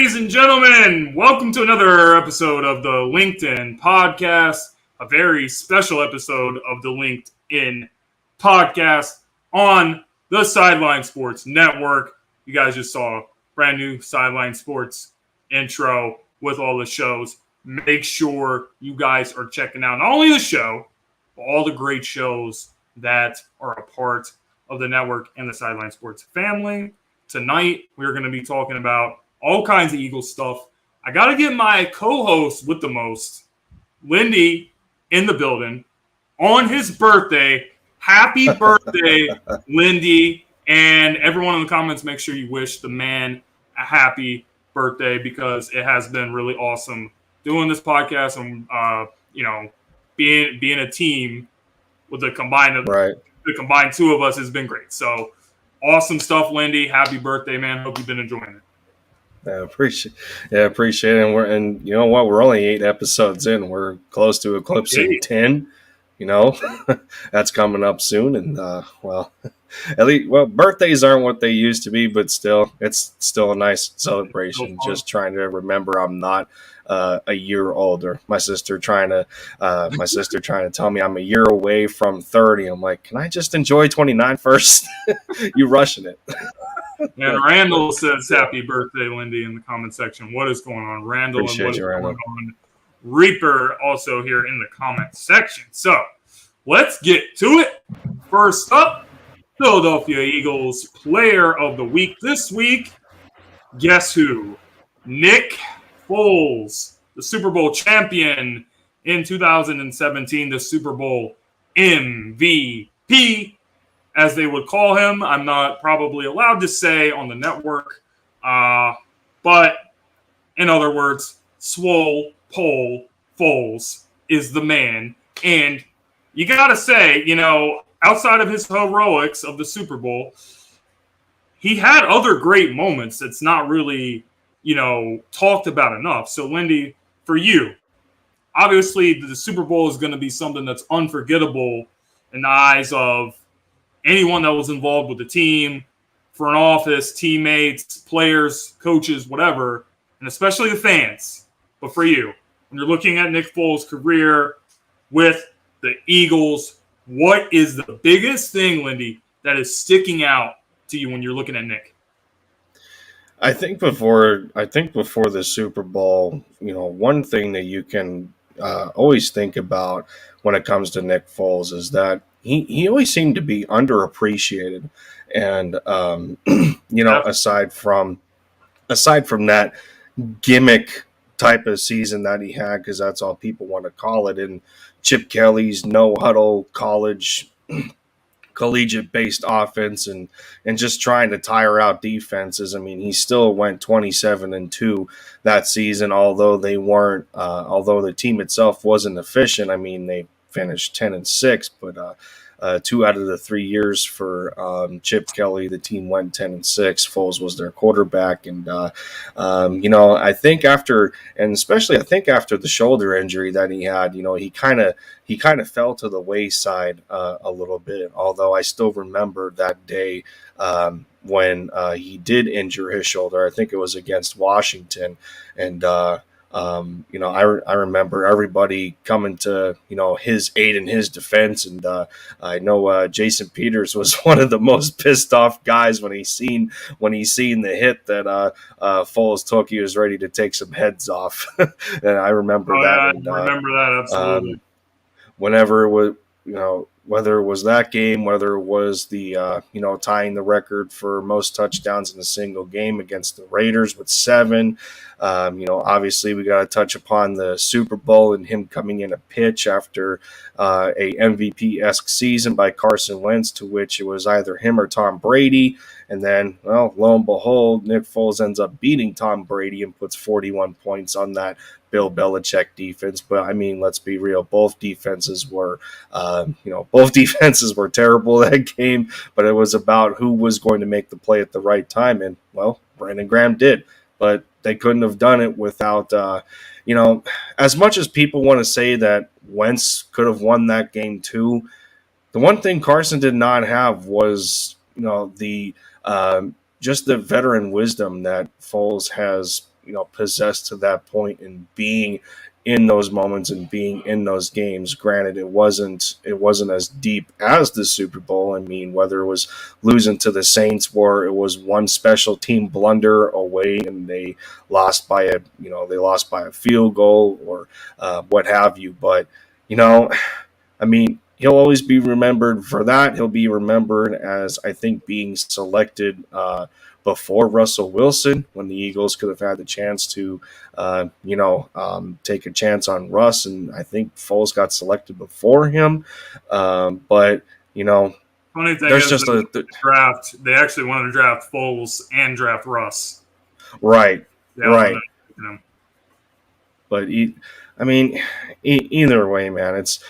Ladies and gentlemen, welcome to another episode of the Linc'd In Podcast, a very special episode of the Linc'd In Podcast on the Sideline Sports Network. You guys just saw a brand new Sideline Sports intro with all the shows. Make sure you guys are checking out not only the show, but all the great shows that are a part of the network and the Sideline Sports family. Tonight, we're going to be talking about all kinds of Eagles stuff. I got to get my co-host with the most, Lindy, in the building on his birthday. Happy birthday, Lindy. And everyone in the comments, make sure you wish the man a happy birthday because it has been really awesome doing this podcast and, being a team with the combined two of us has been great. So awesome stuff, Lindy. Happy birthday, man. Hope you've been enjoying it. I appreciate it. And you know what? We're only 8 episodes in. We're close to eclipsing 10. You know, that's coming up soon. And birthdays aren't what they used to be, but still, it's still a nice celebration. Just trying to remember I'm not a year older. My sister trying to tell me I'm a year away from 30. I'm like, can I just enjoy 29 first? You rushing it. And Randall says, happy birthday, Lindy, in the comment section. What is going on, Randall? Appreciate and what is you, going on? Reaper also here in the comment section. So let's get to it. First up, Philadelphia Eagles Player of the Week this week. Guess who? Nick Foles, the Super Bowl champion in 2017, the Super Bowl MVP, as they would call him. I'm not probably allowed to say on the network, but in other words, Swole Pole Foles is the man. And you got to say, outside of his heroics of the Super Bowl, he had other great moments that's not really, talked about enough. So, Lindy, for you, obviously the Super Bowl is going to be something that's unforgettable in the eyes of anyone that was involved with the team, front office, teammates, players, coaches, whatever, and especially the fans. But for you, when you're looking at Nick Foles' career with the Eagles, what is the biggest thing, Lindy, that is sticking out to you when you're looking at Nick? I think before the Super Bowl, one thing that you can always think about when it comes to Nick Foles is that he always seemed to be underappreciated. And, aside from that gimmick type of season that he had, because that's all people want to call it, and Chip Kelly's no-huddle collegiate-based offense and just trying to tire out defenses. I mean, he still went 27-2 that season, although the team itself wasn't efficient. I mean, they finished 10-6, but 2 out of the 3 years for Chip Kelly, the team went 10-6. Foles was their quarterback, and I think after the shoulder injury that he had, he kind of fell to the wayside a little bit. Although I still remember that day when he did injure his shoulder. I think it was against Washington, and I remember everybody coming to, his aid and his defense. And I know Jason Peters was one of the most pissed off guys when he seen the hit that Foles took. He was ready to take some heads off. And I remember that. Yeah, I remember that. Absolutely. Whenever it was, whether it was that game, whether it was the, tying the record for most touchdowns in a single game against the Raiders with 7. Obviously we got to touch upon the Super Bowl and him coming in a pitch after a MVP-esque season by Carson Wentz, to which it was either him or Tom Brady. And then, well, lo and behold, Nick Foles ends up beating Tom Brady and puts 41 points on that Bill Belichick defense. But I mean, let's be real. Both defenses were terrible that game, but it was about who was going to make the play at the right time. And well, Brandon Graham did, but they couldn't have done it without, as much as people want to say that Wentz could have won that game too, the one thing Carson did not have was, just the veteran wisdom that Foles has possessed to that point and being in those moments and being in those games. Granted, it wasn't as deep as the Super Bowl. I mean, whether it was losing to the Saints or it was one special team blunder away and they lost by a field goal or what have you. But I mean, he'll always be remembered for that. He'll be remembered as, I think, being selected before Russell Wilson when the Eagles could have had the chance to, take a chance on Russ. And I think Foles got selected before him. But funny thing there's is just the draft. They actually wanted to draft Foles and draft Russ. Right. Right. But either way, man, it's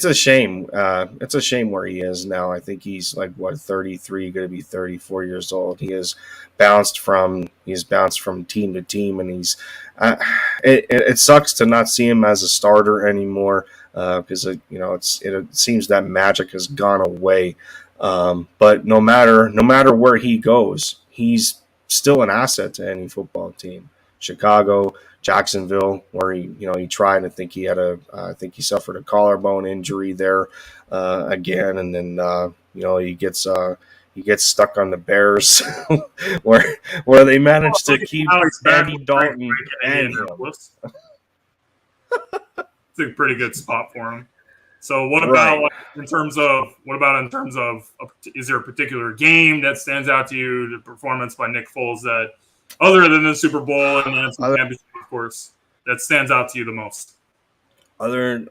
a shame. It's a shame where he is now. I think he's 33, going to be 34 years old. He's bounced from team to team, and it sucks to not see him as a starter anymore because it seems that magic has gone away. But no matter where he goes, he's still an asset to any football team. Chicago, Jacksonville, where he tried. I think he suffered a collarbone injury there again, and then he gets stuck on the Bears, where they managed to keep Andy Dalton and him. It's a pretty good spot for him. So what about in terms of is there a particular game that stands out to you, the performance by Nick Foles that, other than the Super Bowl and the NFC Championship, of course, that stands out to you the most? Other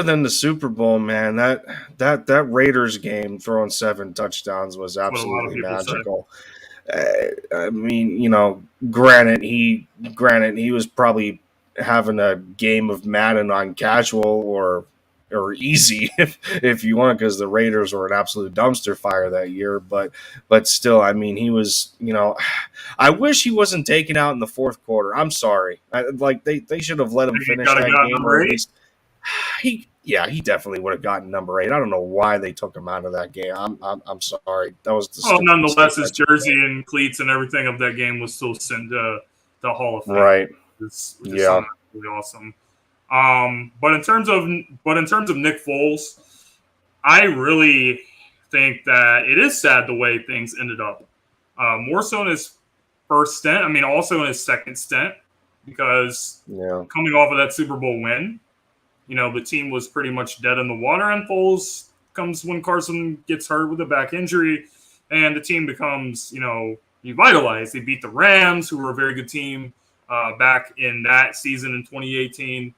than the Super Bowl, man, that Raiders game throwing 7 touchdowns was absolutely magical. I mean, granted he was probably having a game of Madden on casual or easy if you want, because the Raiders were an absolute dumpster fire that year. But still, I mean, he was, I wish he wasn't taken out in the fourth quarter. I'm sorry. They should have let him finish that game. Or at least, he definitely would have gotten number 8. I don't know why they took him out of that game. I'm sorry. That was nonetheless, his jersey and cleats and everything of that game was still sent to the Hall of Fame. Right. It's really awesome. But in terms of Nick Foles, I really think that it is sad the way things ended up. More so in his first stint. I mean, also in his second stint, because coming off of that Super Bowl win, the team was pretty much dead in the water, and Foles comes when Carson gets hurt with a back injury, and the team becomes, revitalized. They beat the Rams, who were a very good team back in that season in 2018.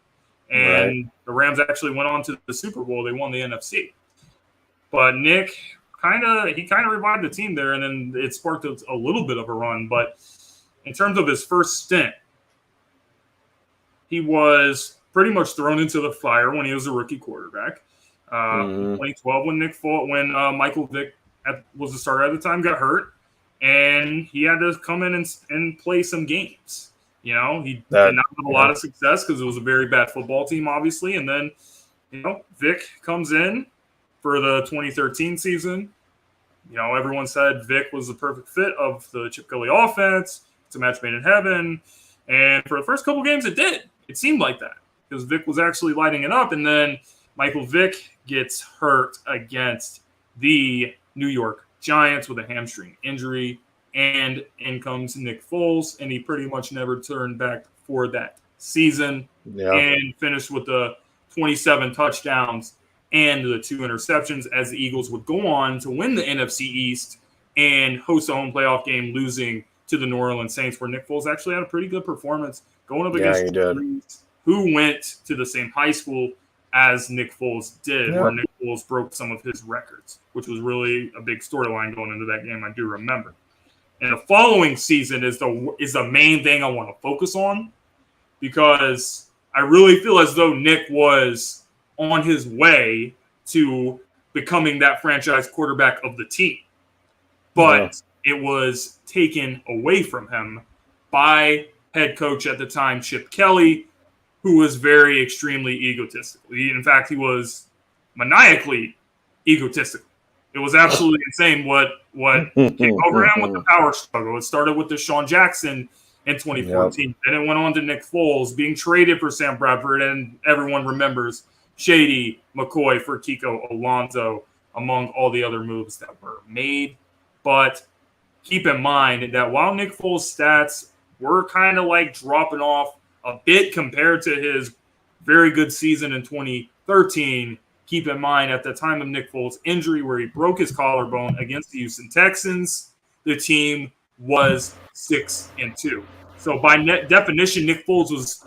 And the Rams actually went on to the Super Bowl. They won the NFC. But Nick kind of revived the team there, and then it sparked a little bit of a run. But in terms of his first stint, he was pretty much thrown into the fire when he was a rookie quarterback. 2012, when Michael Vick was the starter at the time, got hurt, and he had to come in and play some games. He did not have a lot of success because it was a very bad football team, obviously. And then, Vic comes in for the 2013 season. Everyone said Vic was the perfect fit of the Chip Kelly offense. It's a match made in heaven. And for the first couple games, it did. It seemed like that because Vic was actually lighting it up. And then Michael Vick gets hurt against the New York Giants with a hamstring injury. And in comes Nick Foles, and he pretty much never turned back for that season and finished with the 27 touchdowns and the 2 interceptions as the Eagles would go on to win the NFC East and host a home playoff game, losing to the New Orleans Saints, where Nick Foles actually had a pretty good performance going up against Drews, who went to the same high school as Nick Foles did, where Nick Foles broke some of his records, which was really a big storyline going into that game, I do remember. And the following season is the main thing I want to focus on, because I really feel as though Nick was on his way to becoming that franchise quarterback of the team. But it was taken away from him by head coach at the time, Chip Kelly, who was very extremely egotistical. In fact, he was maniacally egotistical. It was absolutely insane what came over him with the power struggle. It started with Deshaun Jackson in 2014. Then it went on to Nick Foles being traded for Sam Bradford, and everyone remembers Shady McCoy for Kiko Alonso, among all the other moves that were made. But keep in mind that while Nick Foles' stats were kind of like dropping off a bit compared to his very good season in 2013, keep in mind at the time of Nick Foles' injury where he broke his collarbone against the Houston Texans, the team was 6-2. So by definition, Nick Foles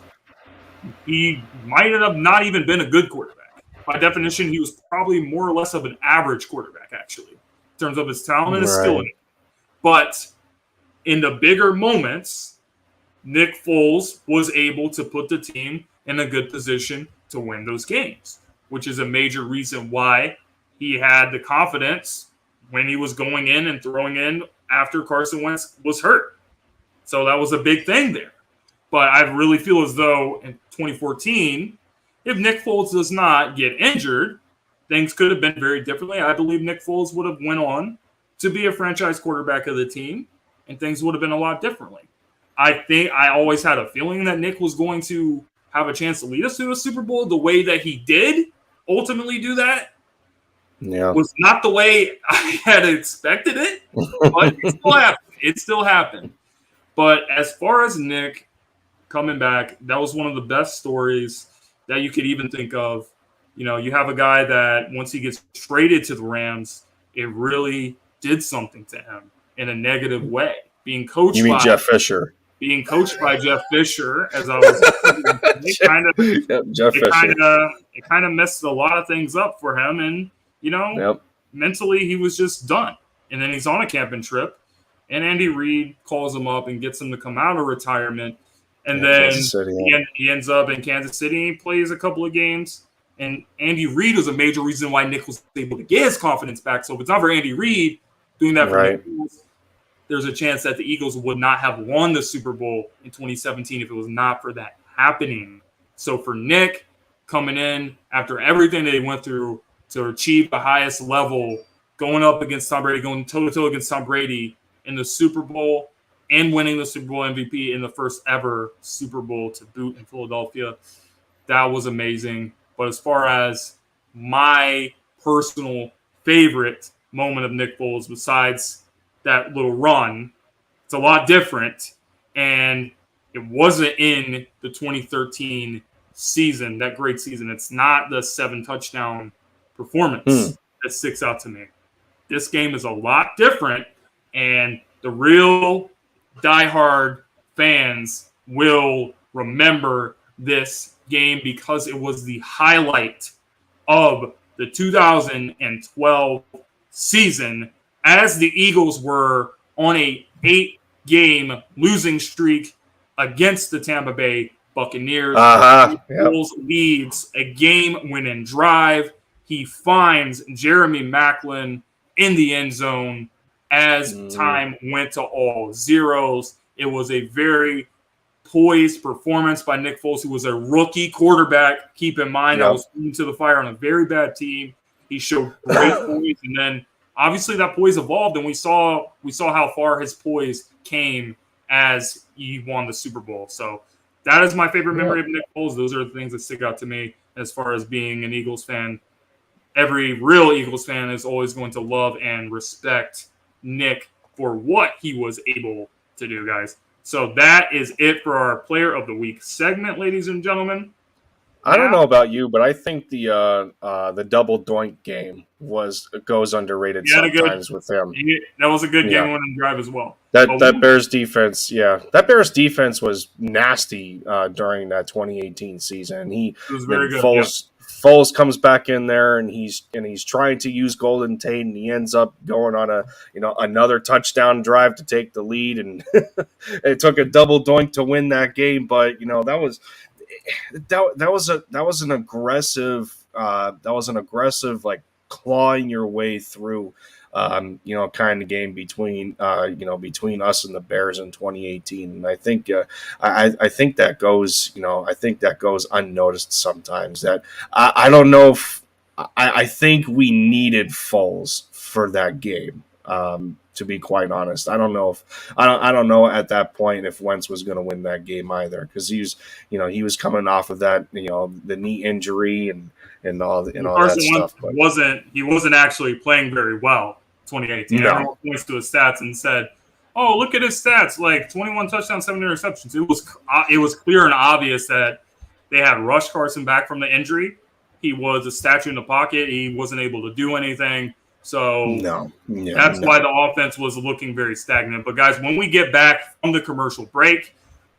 he might have not even been a good quarterback. By definition, he was probably more or less of an average quarterback, actually, in terms of his talent and his skill. But in the bigger moments, Nick Foles was able to put the team in a good position to win those games, which is a major reason why he had the confidence when he was going in and throwing in after Carson Wentz was hurt. So that was a big thing there. But I really feel as though in 2014, if Nick Foles does not get injured, things could have been very differently. I believe Nick Foles would have went on to be a franchise quarterback of the team, and things would have been a lot differently. I think I always had a feeling that Nick was going to have a chance to lead us to a Super Bowl. The way that he did ultimately do that was not the way I had expected it, but it still happened. It still happened. But as far as Nick coming back, that was one of the best stories that you could even think of. You know, you have a guy that once he gets traded to the Rams, it really did something to him in a negative way. Being coached by Jeff Fisher. Being coached by Jeff Fisher, as I was it kind of messed a lot of things up for him. And, you know, mentally he was just done. And then he's on a camping trip, and Andy Reid calls him up and gets him to come out of retirement. And then he ends up in Kansas City and he plays a couple of games. And Andy Reid was a major reason why Nick was able to get his confidence back. So if it's not for Andy Reid doing that for Nick Foles, there's a chance that the Eagles would not have won the Super Bowl in 2017 if it was not for that happening. So for Nick coming in after everything they went through to achieve the highest level, going up against Tom Brady, going toe-to-toe against Tom Brady in the Super Bowl and winning the Super Bowl MVP in the first ever Super Bowl to boot in Philadelphia, that was amazing. But as far as my personal favorite moment of Nick Foles, besides that little run, it's a lot different. And it wasn't in the 2013 season, that great season. It's not the 7-touchdown performance that sticks out to me. This game is a lot different, and the real diehard fans will remember this game because it was the highlight of the 2012 season, as the Eagles were on a 8-game losing streak against the Tampa Bay Buccaneers. Foles leads a game-winning drive. He finds Jeremy Maclin in the end zone as time went to all zeros. It was a very poised performance by Nick Foles, who was a rookie quarterback. Keep in mind, I was into the fire on a very bad team. He showed great poise, and then obviously that poise evolved, and we saw how far his poise came as he won the Super Bowl. So that is my favorite memory of Nick Foles. Those are the things that stick out to me as far as being an Eagles fan. Every real Eagles fan is always going to love and respect Nick for what he was able to do, guys. So that is it for our Player of the Week segment, ladies and gentlemen. I don't know about you, but I think the double doink game goes underrated sometimes with him. That was a good game-winning drive as well. That Bears defense, that Bears defense was nasty during that 2018 season. It was very good. Foles comes back in there and he's trying to use Golden Tate, and he ends up going on another touchdown drive to take the lead, and it took a double doink to win that game. But that was an aggressive like clawing your way through kind of game between us and the Bears in 2018. And I think that goes unnoticed sometimes. That I don't know if I think we needed Foles for that game. To be quite honest, I don't know at that point if Wentz was going to win that game either, because he was coming off of that, the knee injury and all that Carson Wentz stuff. But wasn't actually playing very well 2018. No. Everyone points to his stats and said, "Oh, look at his stats! Like 21 touchdowns, 7 interceptions." It was clear and obvious that they had rushed Carson back from the injury. He was a statue in the pocket. He wasn't able to do anything. So that's why the offense was looking very stagnant. But, guys, when we get back from the commercial break,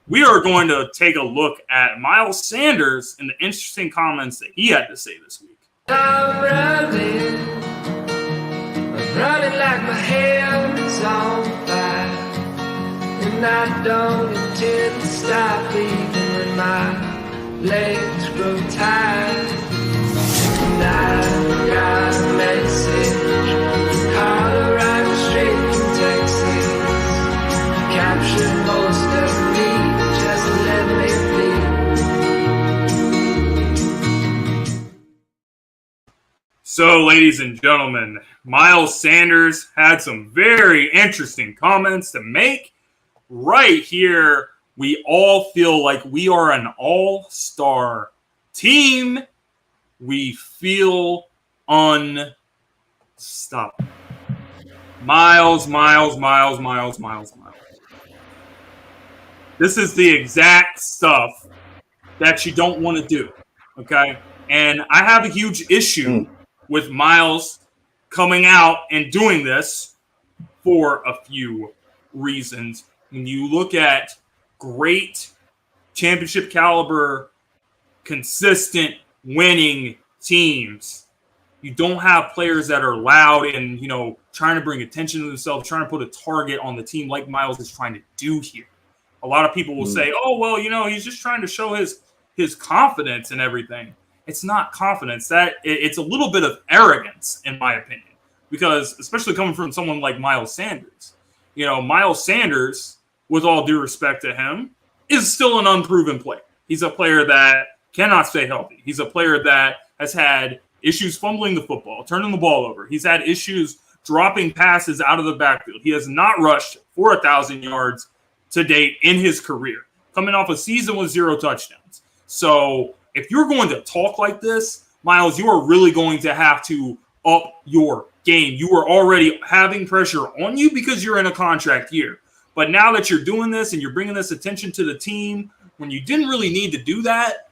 we are going to take a look at Miles Sanders and the interesting comments that he had to say this week. I'm running like my hands on fire, and I don't intend to stop even when my legs grow tired. And I got a message from Colorado straight from Texas, captured most of me, just let me be. So, ladies and gentlemen, Miles Sanders had some very interesting comments to make. Right here, we all feel like we are an all-star team. We feel unstoppable. Miles. This is the exact stuff that you don't want to do, okay? And I have a huge issue with Miles coming out and doing this for a few reasons. When you look at great championship caliber, consistent winning teams, you don't have players that are loud and, trying to bring attention to themselves, trying to put a target on the team like Miles is trying to do here. A lot of people will say, oh, well, he's just trying to show his confidence and everything. It's not confidence. It's a little bit of arrogance, in my opinion, because especially coming from someone like Miles Sanders. Miles Sanders, with all due respect to him, is still an unproven player. He's a player that cannot stay healthy. He's a player that has had issues fumbling the football, turning the ball over. He's had issues dropping passes out of the backfield. He has not rushed for 1,000 yards to date in his career, coming off a season with 0 touchdowns. So if you're going to talk like this, Miles, you are really going to have to up your game. You are already having pressure on you because you're in a contract year. But now that you're doing this and you're bringing this attention to the team when you didn't really need to do that,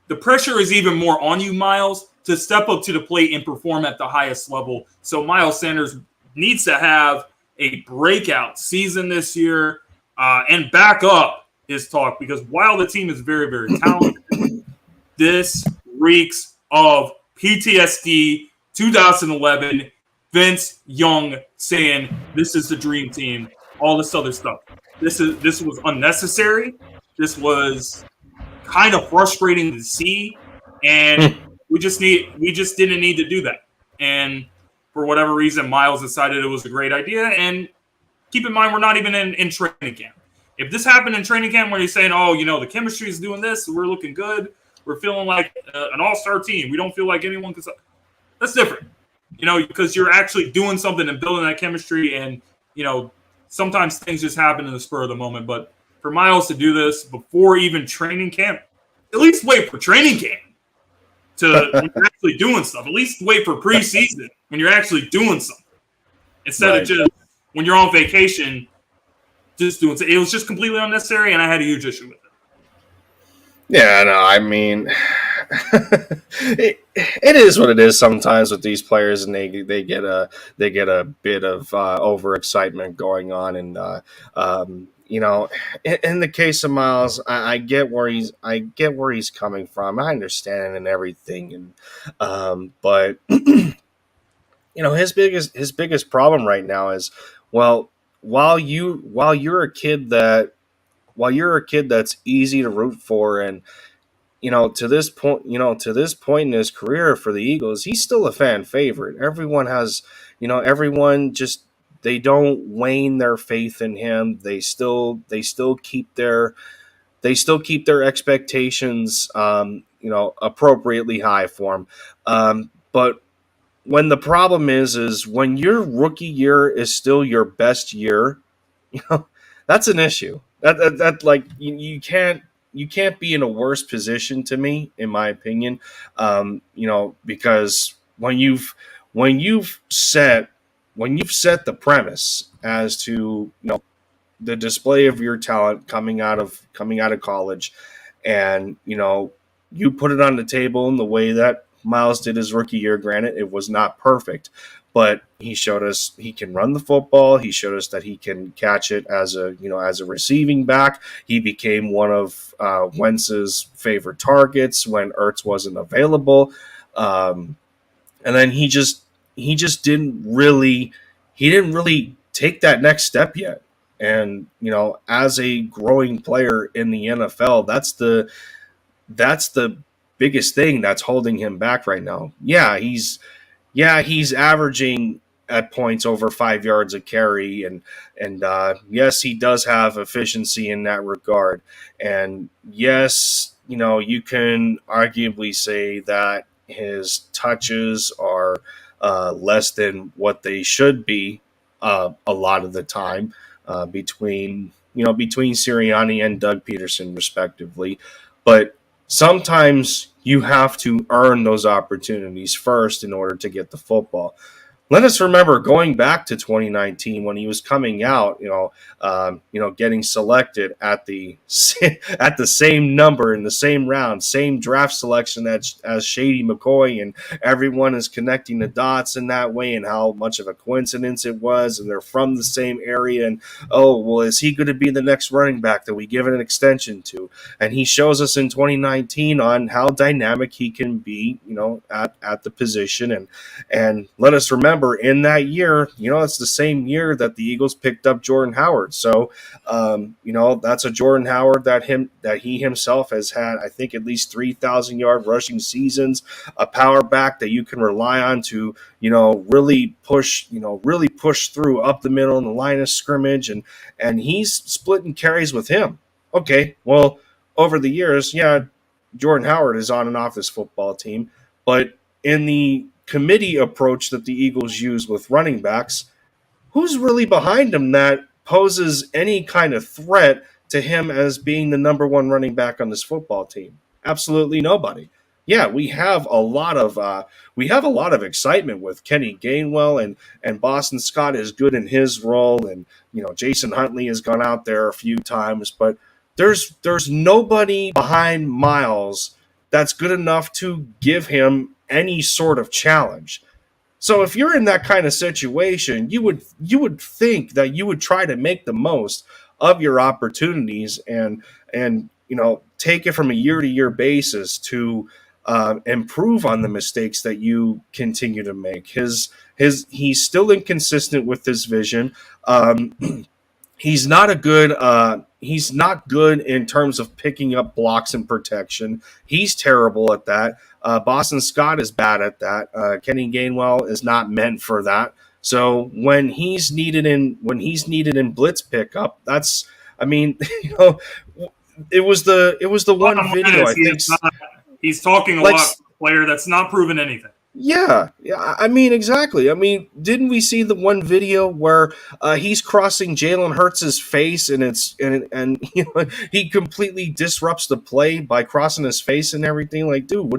the pressure is even more on you, Miles, to step up to the plate and perform at the highest level. So Miles Sanders needs to have a breakout season this year and back up his talk, because while the team is very, very talented, this reeks of PTSD 2011, Vince Young saying this is the dream team, all this other stuff. This was unnecessary. This was kind of frustrating to see, and we just didn't need to do that. And for whatever reason, Miles decided it was a great idea. And keep in mind, we're not even in training camp. If this happened in training camp where you're saying, oh, the chemistry is doing this, we're looking good, we're feeling like an all-star team, we don't feel like anyone can, that's different. Because you're actually doing something and building that chemistry, and sometimes things just happen in the spur of the moment. But for Miles to do this before even training camp, at least wait for training camp when you're actually doing stuff. At least wait for preseason when you're actually doing something, instead of just when you're on vacation just doing something. It was just completely unnecessary, and I had a huge issue with it. Yeah, no, I mean, it is what it is sometimes with these players, and they get a bit of overexcitement going on, and in the case of Miles, I get where he's coming from. I understand and everything, and but his biggest problem right now is, well, while you're a kid that's easy to root for, and to this point in his career for the Eagles, he's still a fan favorite. Everyone has, they don't wane their faith in him. They still keep their expectations, appropriately high for him. But when the problem is when your rookie year is still your best year, that's an issue. That like you can't be in a worse position to me, in my opinion. Because when you've set the premise as to the display of your talent coming out of college, and you put it on the table in the way that Miles did his rookie year. Granted, it was not perfect, but he showed us he can run the football. He showed us that he can catch it as a receiving back. He became one of Wentz's favorite targets when Ertz wasn't available, and then he just didn't really take that next step yet. And as a growing player in the NFL, that's the biggest thing that's holding him back right now. He's averaging at points over 5 yards a carry, and yes, he does have efficiency in that regard. And yes, you can arguably say that his touches are less than what they should be a lot of the time, between Sirianni and Doug Peterson respectively. But sometimes you have to earn those opportunities first in order to get the football. Let us remember going back to 2019 when he was coming out, getting selected at the same number in the same round, same draft selection as Shady McCoy, and everyone is connecting the dots in that way, and how much of a coincidence it was, and they're from the same area, and is he going to be the next running back that we give an extension to? And he shows us in 2019 on how dynamic he can be, at the position, and let us remember in that year, it's the same year that the Eagles picked up Jordan Howard. So, that's a Jordan Howard that he himself has had, I think, at least 3,000-yard rushing seasons, a power back that you can rely on to, really push through up the middle in the line of scrimmage, and he's splitting carries with him. Okay, well, over the years, Jordan Howard is on and off this football team, but in the committee approach that the Eagles use with running backs, who's really behind him that poses any kind of threat to him as being the number one running back on this football team? Absolutely nobody. Yeah, we have a lot of excitement with Kenny Gainwell, and Boston Scott is good in his role, and Jason Huntley has gone out there a few times, but there's nobody behind Miles that's good enough to give him any sort of challenge. So if you're in that kind of situation, you would think that you would try to make the most of your opportunities and take it from a year-to-year basis to improve on the mistakes that you continue to make. He's still inconsistent with his vision. He's not good in terms of picking up blocks and protection. He's terrible at that. Boston Scott is bad at that. Kenny Gainwell is not meant for that. So when he's needed in blitz pickup, it was the one video I think he's talking a lot to a player that's not proven anything. Yeah, exactly. Didn't we see the one video where he's crossing Jalen Hurts' face, and he completely disrupts the play by crossing his face and everything? Like, dude,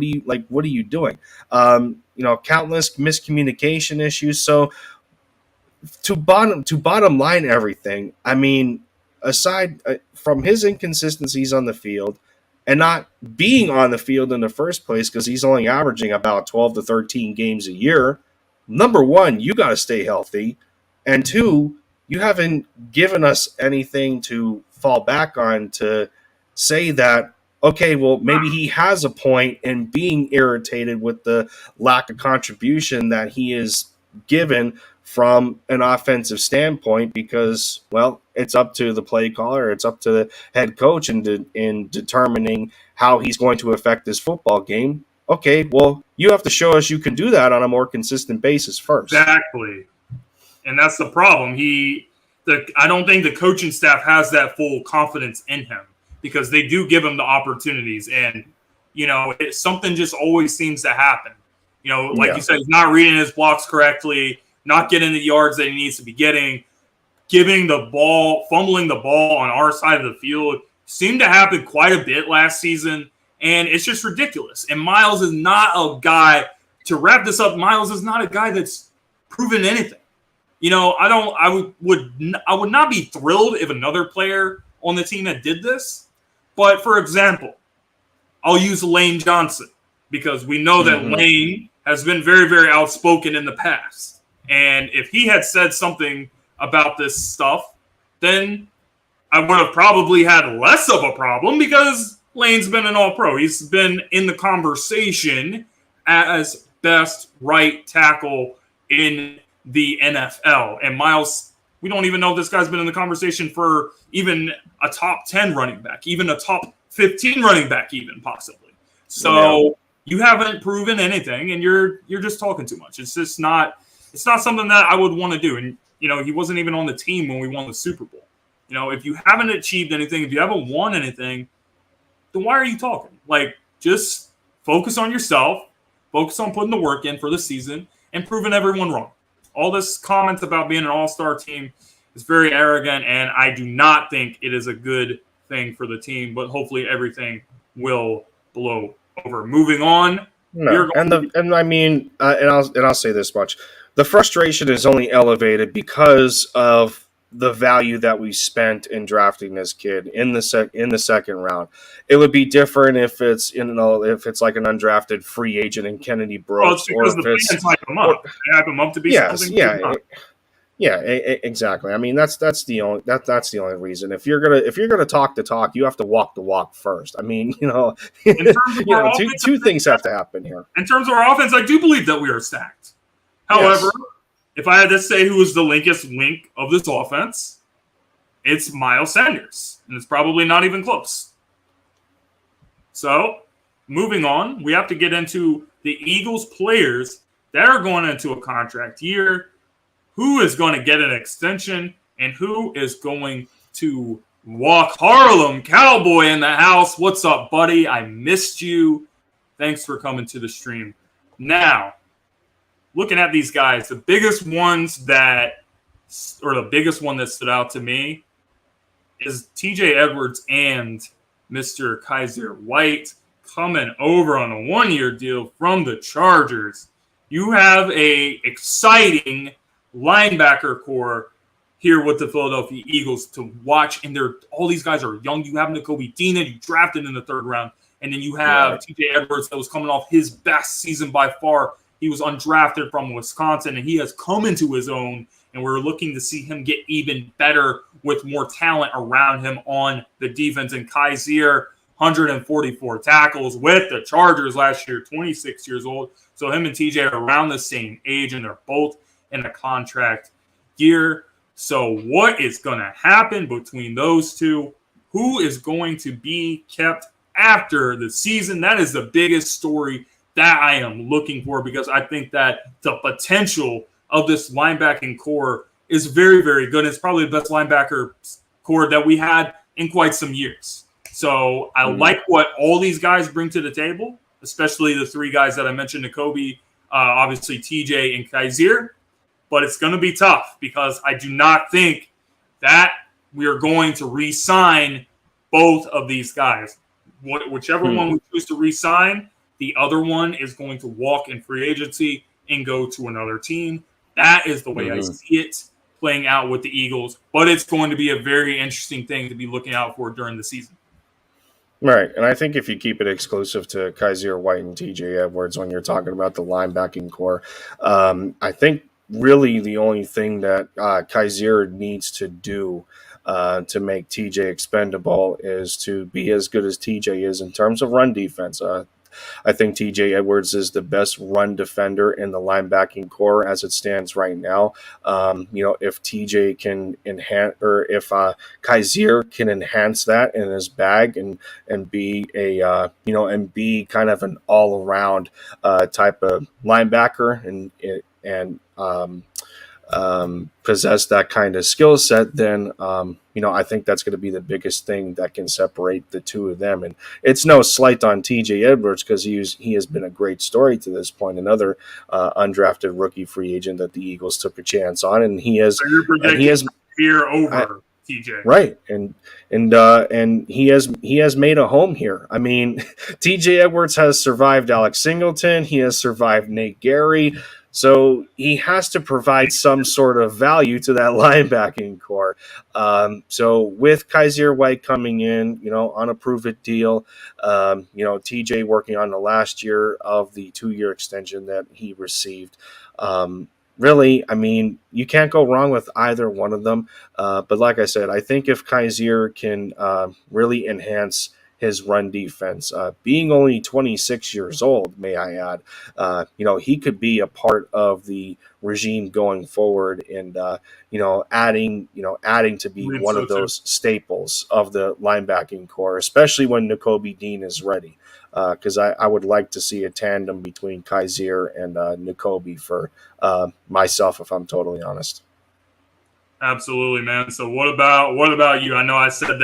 what are you doing? Countless miscommunication issues. So to bottom line everything, aside from his inconsistencies on the field, and not being on the field in the first place because he's only averaging about 12 to 13 games a year, number one, you got to stay healthy. And two, you haven't given us anything to fall back on to say that, okay, well, maybe he has a point in being irritated with the lack of contribution that he is given from an offensive standpoint, because, well, it's up to the play caller, it's up to the head coach in determining how he's going to affect this football game. Okay, well, you have to show us you can do that on a more consistent basis first. Exactly. And that's the problem. I don't think the coaching staff has that full confidence in him, because they do give him the opportunities, and something just always seems to happen. Like you said, he's not reading his blocks correctly, not getting the yards that he needs to be getting, fumbling the ball on our side of the field. Seemed to happen quite a bit last season, and it's just ridiculous. And Miles is not a guy, to wrap this up, Miles is not a guy that's proven anything. I would not be thrilled if another player on the team that did this. But for example, I'll use Lane Johnson, because we know that Lane has been very, very outspoken in the past. And if he had said something about this stuff, then I would have probably had less of a problem, because Lane's been an all-pro. He's been in the conversation as best right tackle in the NFL. And Miles, we don't even know if this guy's been in the conversation for even a top 10 running back, even a top 15 running back, even possibly. So you haven't proven anything, and you're just talking too much. It's just not something that I would want to do. And, he wasn't even on the team when we won the Super Bowl. If you haven't achieved anything, if you haven't won anything, then why are you talking? Like, just focus on yourself, focus on putting the work in for the season and proving everyone wrong. All this comments about being an all-star team is very arrogant, and I do not think it is a good thing for the team, but hopefully everything will blow over. Moving on. No, I'll say this much. The frustration is only elevated because of the value that we spent in drafting this kid in the second round. It would be different if it's like an undrafted free agent in Kennedy Brooks, or if it's hype him up. They hype him up to be something. Exactly. I mean, that's the only reason. If you're gonna talk the talk, you have to walk the walk first. I mean, two things have to happen here. In terms of our offense, I do believe that we are stacked. However, if I had to say who is the linkest link of this offense, it's Miles Sanders, and it's probably not even close. So, moving on, we have to get into the Eagles players that are going into a contract year, who is going to get an extension, and who is going to walk. Harlem Cowboy in the house. What's up, buddy? I missed you. Thanks for coming to the stream. Now, looking at these guys, the biggest one that stood out to me is TJ Edwards and Mr. Kaiser White coming over on a 1-year deal from the Chargers. You have a exciting linebacker core here with the Philadelphia Eagles to watch, and all these guys are young. You have Nakobe Dean that you drafted in the 3rd round, and then you have TJ Edwards that was coming off his best season by far. He was undrafted from Wisconsin, and he has come into his own, and we're looking to see him get even better with more talent around him on the defense. And Kaiser, 144 tackles with the Chargers last year, 26 years old. So him and TJ are around the same age, and they're both in a contract year. So what is going to happen between those two? Who is going to be kept after the season? That is the biggest story that I am looking for, because I think that the potential of this linebacking core is very, very good. It's probably the best linebacker core that we had in quite some years. So I like what all these guys bring to the table, especially the 3 guys that I mentioned, Nakobe, obviously TJ and Kaiser. But it's going to be tough, because I do not think that we are going to re-sign both of these guys. Whichever one we choose to re-sign, the other one is going to walk in free agency and go to another team. That is the way I see it playing out with the Eagles. But it's going to be a very interesting thing to be looking out for during the season. Right, and I think if you keep it exclusive to Kaiser White and TJ Edwards when you're talking about the linebacking core, I think really the only thing that Kaiser needs to do to make TJ expendable is to be as good as TJ is in terms of run defense. I think TJ Edwards is the best run defender in the linebacking core as it stands right now. If TJ can enhance, or if Kaiser can enhance that in his bag and be and be kind of an all around type of linebacker and possess that kind of skill set, then I think that's going to be the biggest thing that can separate the two of them. And it's no slight on TJ Edwards, because he has been a great story to this point, another undrafted rookie free agent that the Eagles took a chance on, and he has here over TJ, right, and he has made a home here. I mean, TJ Edwards has survived Alex Singleton, he has survived Nate Gary. So he has to provide some sort of value to that linebacking core. So with Kaiser White coming in, on a prove-it deal, TJ working on the last year of the 2-year extension that he received. Really, I mean, you can't go wrong with either one of them. But like I said, I think if Kaiser can really enhance his run defense, being only 26 years old, may I add, he could be a part of the regime going forward, and adding to be one of those staples of the linebacking core, especially when Nakobe Dean is ready. Because I would like to see a tandem between Kaiser and Nakobe for myself, if I'm totally honest. Absolutely, man. So what about you? I know I said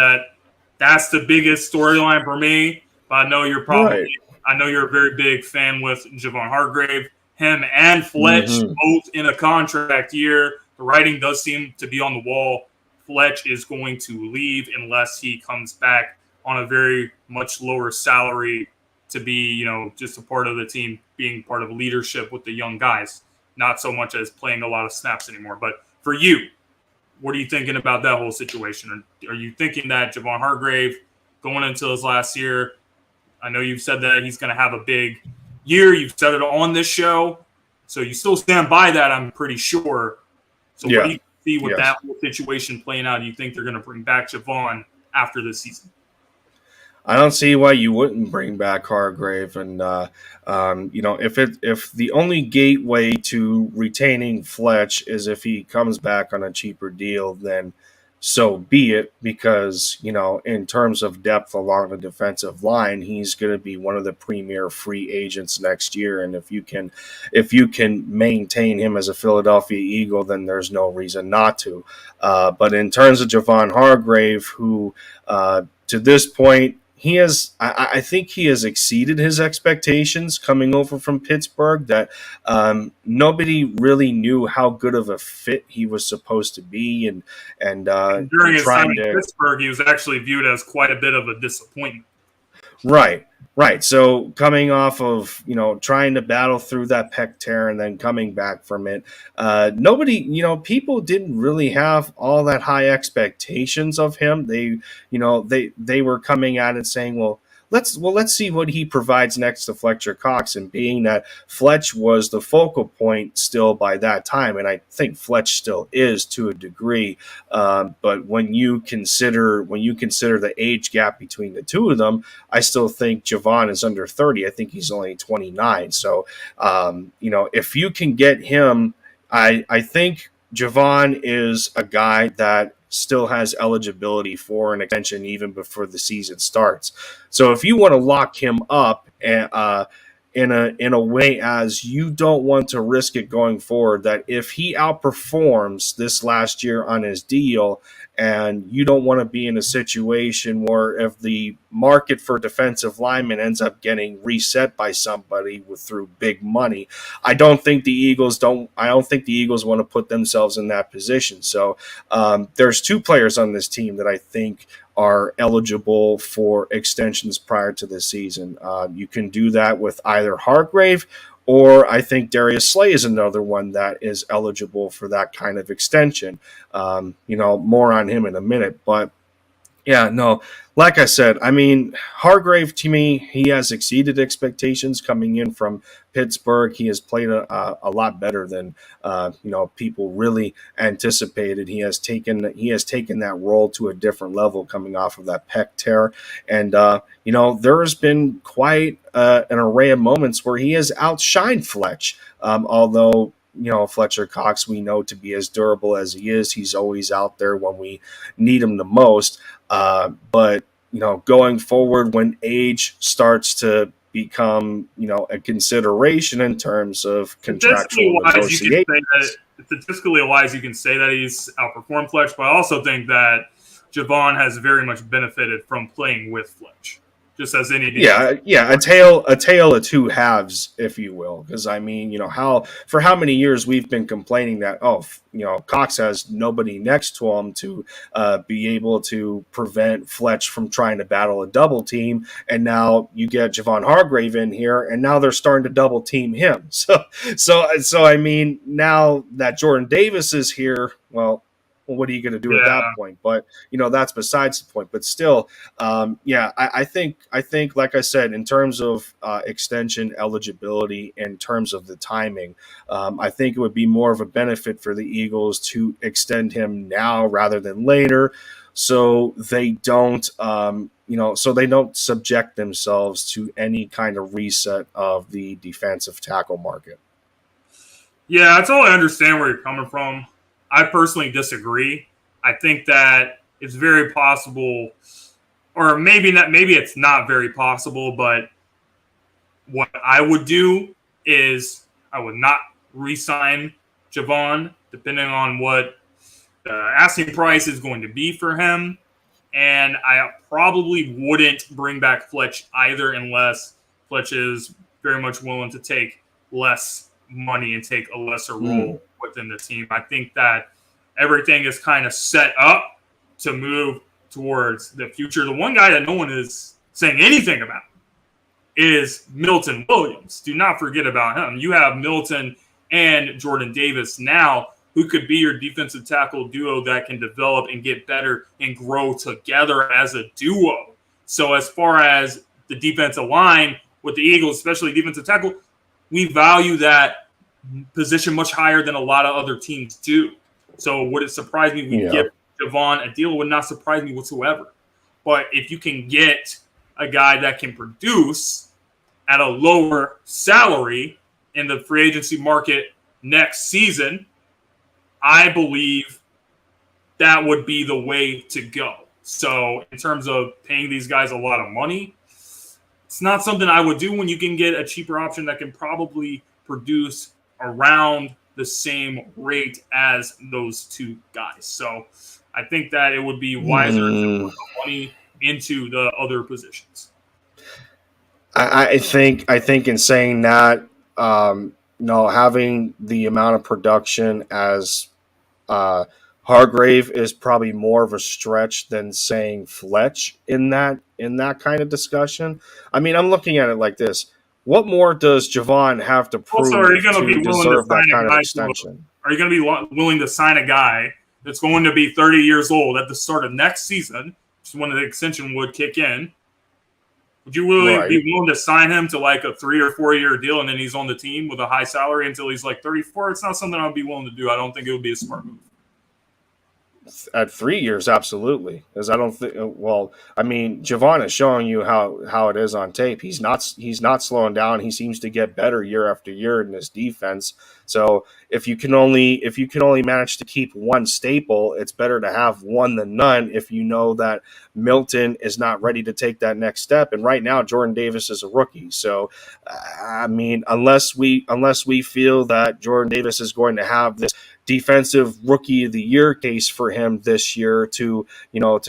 that's the biggest storyline for me, but I know you're a very big fan with Javon Hargrave. Him and Fletch both in a contract year. The writing does seem to be on the wall. Fletch is going to leave unless he comes back on a very much lower salary to be, just a part of the team, being part of leadership with the young guys, not so much as playing a lot of snaps anymore. But for you, what are you thinking about that whole situation? Are you thinking that Javon Hargrave going into his last year, I know you've said that he's going to have a big year. You've said it on this show. So you still stand by that, I'm pretty sure. So what do you see with that whole situation playing out? Do you think they're going to bring back Javon after this season? I don't see why you wouldn't bring back Hargrave, and if the only gateway to retaining Fletch is if he comes back on a cheaper deal, then so be it. Because in terms of depth along the defensive line, he's going to be one of the premier free agents next year, and if you can maintain him as a Philadelphia Eagle, then there's no reason not to. But in terms of Javon Hargrave, who to this point, I think he has exceeded his expectations coming over from Pittsburgh. That nobody really knew how good of a fit he was supposed to be, and during his time in Pittsburgh, he was actually viewed as quite a bit of a disappointment. Right. So coming off of, trying to battle through that pec tear and then coming back from it, people didn't really have all that high expectations of him. They were coming at it saying, let's see what he provides next to Fletcher Cox, and being that Fletch was the focal point still by that time, and I think Fletch still is to a degree. But when you consider the age gap between the two of them, I still think Javon is under 30. I think he's only 29. So, if you can get him, I think Javon is a guy that still has eligibility for an extension even before the season starts. So if you want to lock him up in a way as you don't want to risk it going forward, that if he outperforms this last year on his deal, and you don't want to be in a situation where if the market for defensive linemen ends up getting reset by somebody through big money, I don't think the Eagles want to put themselves in that position. So there's two players on this team that I think are eligible for extensions prior to the season. You can do that with either Hargrave, or I think Darius Slay is another one that is eligible for that kind of extension. More on him in a minute. But, like I said, I mean, Hargrave, to me, he has exceeded expectations coming in from Pittsburgh. He has played a lot better than, people really anticipated. He has taken that role to a different level coming off of that pec tear. And, there has been quite an array of moments where he has outshined Fletch, although Fletcher Cox, we know to be as durable as he is. He's always out there when we need him the most. But going forward, when age starts to become, a consideration in terms of contractual negotiation. Statistically wise, you can say that he's outperformed Fletch, but I also think that Javon has very much benefited from playing with Fletch, just as any. A tale of two halves, if you will. Because I mean, how many years we've been complaining that Cox has nobody next to him to be able to prevent Fletch from trying to battle a double team, and now you get Javon Hargrave in here, and now they're starting to double team him. So I mean, now that Jordan Davis is here, well, what are you going to do at that point? But that's besides the point. But still, I think, like I said, in terms of extension eligibility, in terms of the timing, I think it would be more of a benefit for the Eagles to extend him now rather than later, so they don't, subject themselves to any kind of reset of the defensive tackle market. Yeah, I totally understand where you're coming from. I personally disagree. I think that it's very possible, or maybe not. Maybe it's not very possible. But what I would do is I would not re-sign Javon, depending on what the asking price is going to be for him, and I probably wouldn't bring back Fletch either, unless Fletch is very much willing to take less money and take a lesser role within the team. I think that everything is kind of set up to move towards the future. The one guy that no one is saying anything about is Milton Williams. Do not forget about him. You have Milton and Jordan Davis now, who could be your defensive tackle duo that can develop and get better and grow together as a duo. So as far as the defensive line with the Eagles, especially defensive tackle, we value that position much higher than a lot of other teams do. So would it surprise me if we give Javon a deal? It would not surprise me whatsoever. But if you can get a guy that can produce at a lower salary in the free agency market next season, I believe that would be the way to go. So in terms of paying these guys a lot of money, it's not something I would do when you can get a cheaper option that can probably produce around the same rate as those two guys. So I think that it would be wiser to put the money into the other positions. I think in saying that, having the amount of production as Hargrave is probably more of a stretch than saying Fletch in that kind of discussion. I mean, I'm looking at it like this. What more does Javon have to prove are you gonna to be deserve that kind of extension? Are you going to be willing to sign a guy that's going to be 30 years old at the start of next season, which is when the extension would kick in? Would you really be willing to sign him to like a 3 or 4 year deal, and then he's on the team with a high salary until he's like 34? It's not something I'd be willing to do. I don't think it would be a smart move. At 3 years, absolutely. Because I don't think. Well, I mean, Javon is showing you how it is on tape. He's not slowing down. He seems to get better year after year in this defense. So if you can only manage to keep one staple, it's better to have one than none. If you know that Milton is not ready to take that next step, and right now Jordan Davis is a rookie. So I mean, unless we feel that Jordan Davis is going to have this defensive rookie of the year case for him this year to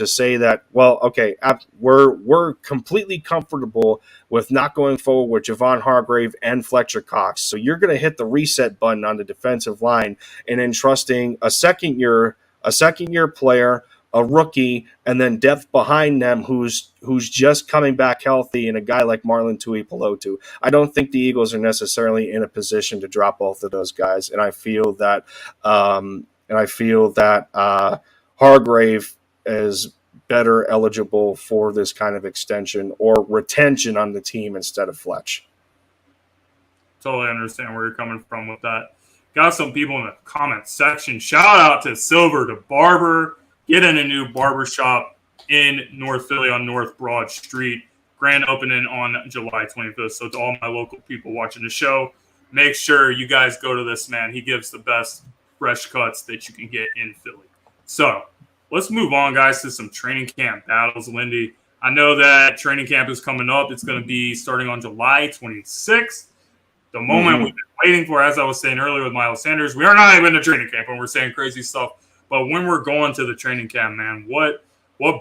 say that, well, okay, we're completely comfortable with not going forward with Javon Hargrave and Fletcher Cox. So you're going to hit the reset button on the defensive line and entrusting a second year player, a rookie, and then depth behind them who's just coming back healthy, and a guy like Marlon Tuipulotu. I don't think the Eagles are necessarily in a position to drop both of those guys, and I feel that Hargrave is better eligible for this kind of extension or retention on the team instead of Fletch. Totally understand where you're coming from with that. Got some people in the comment section. Shout out to Silver to Barber. Get in a new barbershop in North Philly on North Broad Street. Grand opening on July 25th. So to all my local people watching the show, make sure you guys go to this man. He gives the best fresh cuts that you can get in Philly. So let's move on, guys, to some training camp battles. Lindy, I know that training camp is coming up. It's going to be starting on July 26th. The moment we've been waiting for, as I was saying earlier with Miles Sanders, we are not even in training camp and we're saying crazy stuff. But when we're going to the training camp, man, what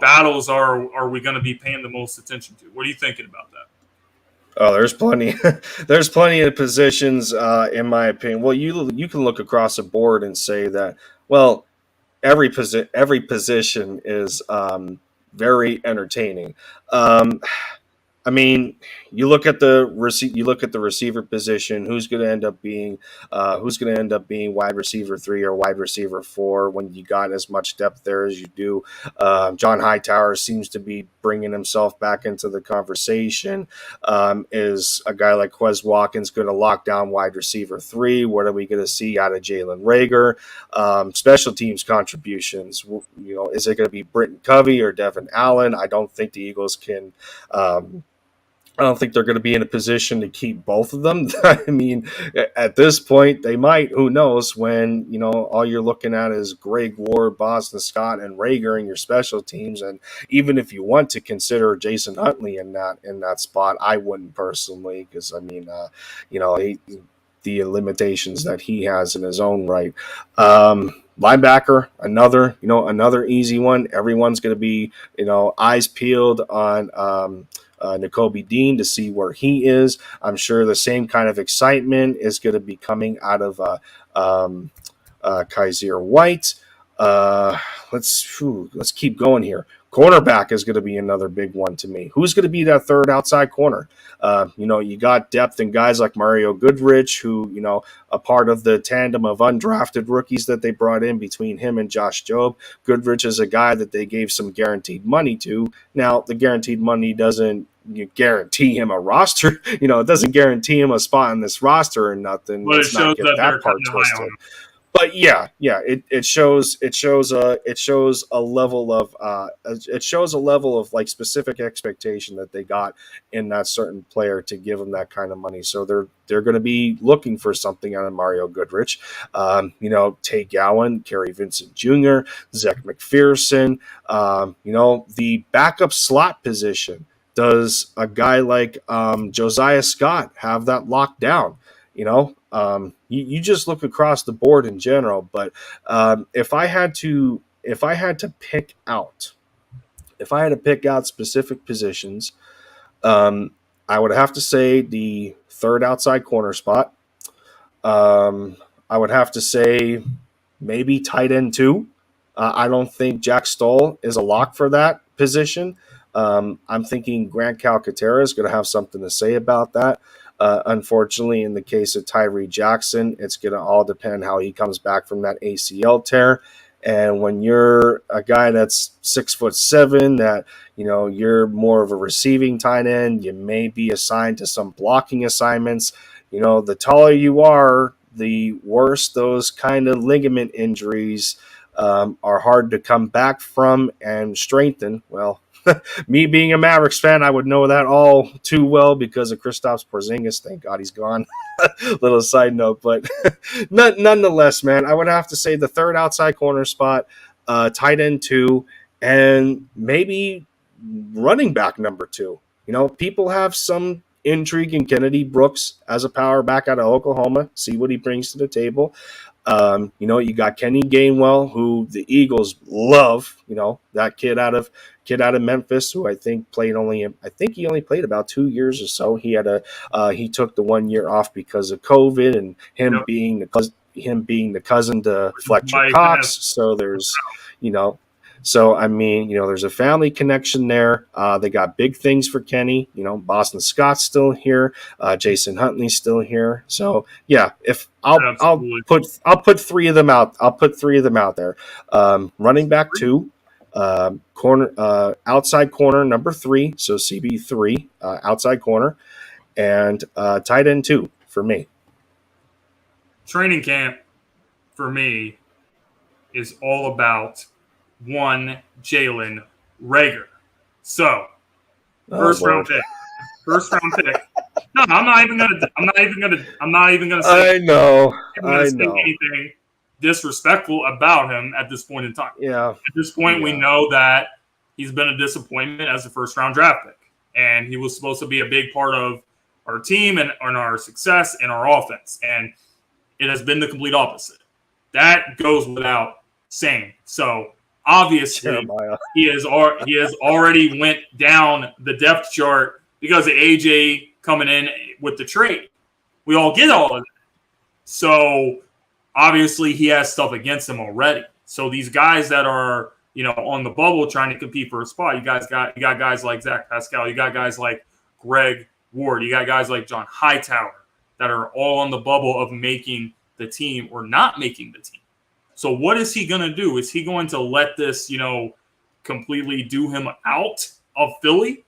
battles are we going to be paying the most attention to? What are you thinking about that? Oh, there's plenty. There's plenty of positions, in my opinion. Well, you can look across the board and say that, well, every position is very entertaining. I mean, you look at the receiver position. Who's going to end up being wide receiver 3 or wide receiver 4 when you got as much depth there as you do? John Hightower seems to be bringing himself back into the conversation. Is a guy like Quez Watkins going to lock down wide receiver 3? What are we going to see out of Jalen Reagor? Special teams contributions. Is it going to be Britton Covey or Devin Allen? I don't think the Eagles can. I don't think they're going to be in a position to keep both of them. I mean, at this point, they might. Who knows? When all you're looking at is Greg Ward, Boston Scott, and Reagor in your special teams, and even if you want to consider Jason Huntley in that spot, I wouldn't personally, because I mean, the limitations that he has in his own right. Linebacker, another easy one. Everyone's going to be eyes peeled on Nakobe Dean to see where he is. I'm sure the same kind of excitement is going to be coming out of Kaiser White. Let's keep going here. Cornerback is going to be another big one to me. Who's going to be that third outside corner? You got depth in guys like Mario Goodrich, who, a part of the tandem of undrafted rookies that they brought in between him and Josh Jobe. Goodrich is a guy that they gave some guaranteed money to. Now, the guaranteed money doesn't guarantee him a roster. It doesn't guarantee him a spot on this roster or nothing. But Let's not get that part twisted. But it shows a level of like specific expectation that they got in that certain player to give them that kind of money. So they're going to be looking for something out of Mario Goodrich. Tay Gowan, Kerry Vincent Jr., Zach McPherson. The backup slot position. Does a guy like Josiah Scott have that locked down? You just look across the board in general, but if I had to pick out specific positions, I would have to say the third outside corner spot. I would have to say maybe tight end 2. I don't think Jack Stoll is a lock for that position. I'm thinking Grant Calcaterra is going to have something to say about that. Unfortunately, in the case of Tyree Jackson, it's going to all depend how he comes back from that ACL tear. And when you're a guy that's 6'7", that you're more of a receiving tight end, you may be assigned to some blocking assignments. The taller you are, the worse those kind of ligament injuries are hard to come back from and strengthen. Well, me being a Mavericks fan, I would know that all too well because of Kristaps Porzingis. Thank God he's gone. Little side note, but nonetheless, man, I would have to say the third outside corner spot, tight end 2, and maybe running back number 2. People have some intrigue in Kennedy Brooks as a power back out of Oklahoma. See what he brings to the table. You got Kenny Gainwell, who the Eagles love. That kid out of Memphis, who I think he only played about 2 years or so. He took the 1 year off because of COVID, and him being the cousin to Fletcher Cox. So there's there's a family connection there. They got big things for Kenny. Boston Scott's still here. Jason Huntley's still here. So yeah, if I'll put 3 of them out. I'll put 3 of them out there. Running back 2, corner, outside corner number 3. So CB3, outside corner, and tight end 2 for me. Training camp for me is all about one Jalen Reagor. So, first round pick. No, I'm not even gonna say. I know. Anything disrespectful about him at this point in time. Yeah. At this point, we know that he's been a disappointment as a first-round draft pick. And he was supposed to be a big part of our team and our success and our offense. And it has been the complete opposite. That goes without saying. So obviously he has already went down the depth chart because of AJ coming in with the trade. We all get all of that. So obviously he has stuff against him already. So these guys that are, on the bubble trying to compete for a spot, you got guys like Zach Pascal, you got guys like Greg Ward, you got guys like John Hightower that are all on the bubble of making the team or not making the team. So what is he going to do? Is he going to let this, completely do him out of Philly?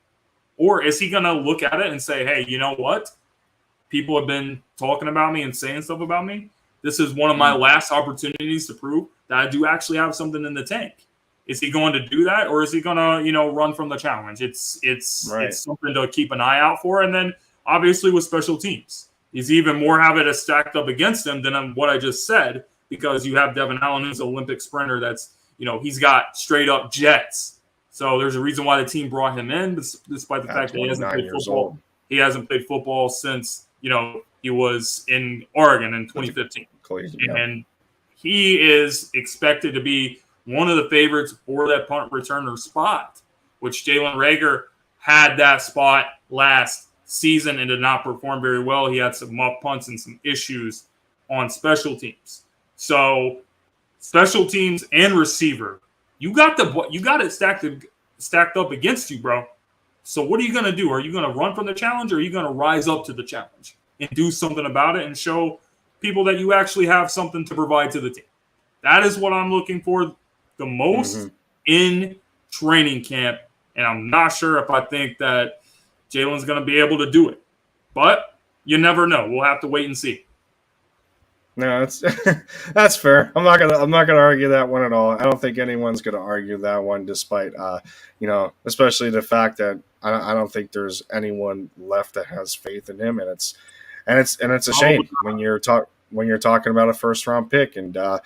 Or is he going to look at it and say, hey, you know what? People have been talking about me and saying stuff about me. This is one of my last opportunities to prove that I do actually have something in the tank. Is he going to do that, or is he going to, run from the challenge? It's something to keep an eye out for. And then obviously with special teams, he's even more have it stacked up against him than what I just said, because you have Devin Allen, who's an Olympic sprinter. That's, he's got straight up jets. So there's a reason why the team brought him in, despite the fact that he hasn't played football. He hasn't played football since, he was in Oregon in 2015. And he is expected to be one of the favorites for that punt returner spot, which Jalen Reagor had that spot last season and did not perform very well. He had some muff punts and some issues on special teams. So special teams and receiver, you got it stacked up against you, bro. So what are you going to do? Are you going to run from the challenge, or are you going to rise up to the challenge and do something about it and show people that you actually have something to provide to the team? That is what I'm looking for the most in training camp. And I'm not sure if I think that Jalen's going to be able to do it. But you never know. We'll have to wait and see. No, that's fair. I'm not gonna argue that one at all. I don't think anyone's gonna argue that one, despite especially the fact that I don't think there's anyone left that has faith in him, and it's a shame when you're talking about a first round pick. And a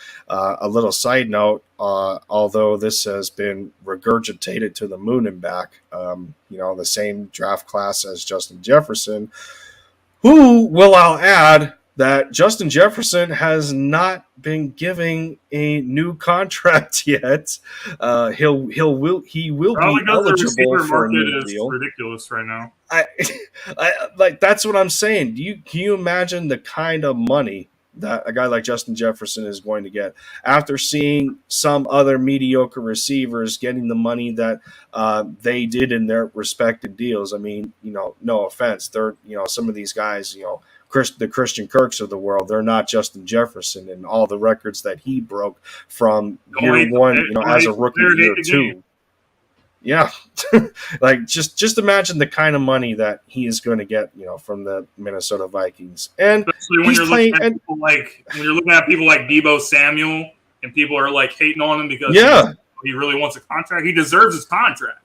little side note, although this has been regurgitated to the moon and back, the same draft class as Justin Jefferson, who I'll add that Justin Jefferson has not been giving a new contract yet. He will be eligible for a new deal. Ridiculous right now. I like, that's what I'm saying. Can you imagine the kind of money that a guy like Justin Jefferson is going to get after seeing some other mediocre receivers getting the money that they did in their respective deals? I mean, no offense, they're some of these guys, the Christian Kirks of the world, they're not Justin Jefferson and all the records that he broke from year one, as a rookie, year two. Yeah. Like, just imagine the kind of money that he is going to get, from the Minnesota Vikings. And especially when you're looking at people like Deebo Samuel, and people are like hating on him because he really wants a contract. He deserves his contract,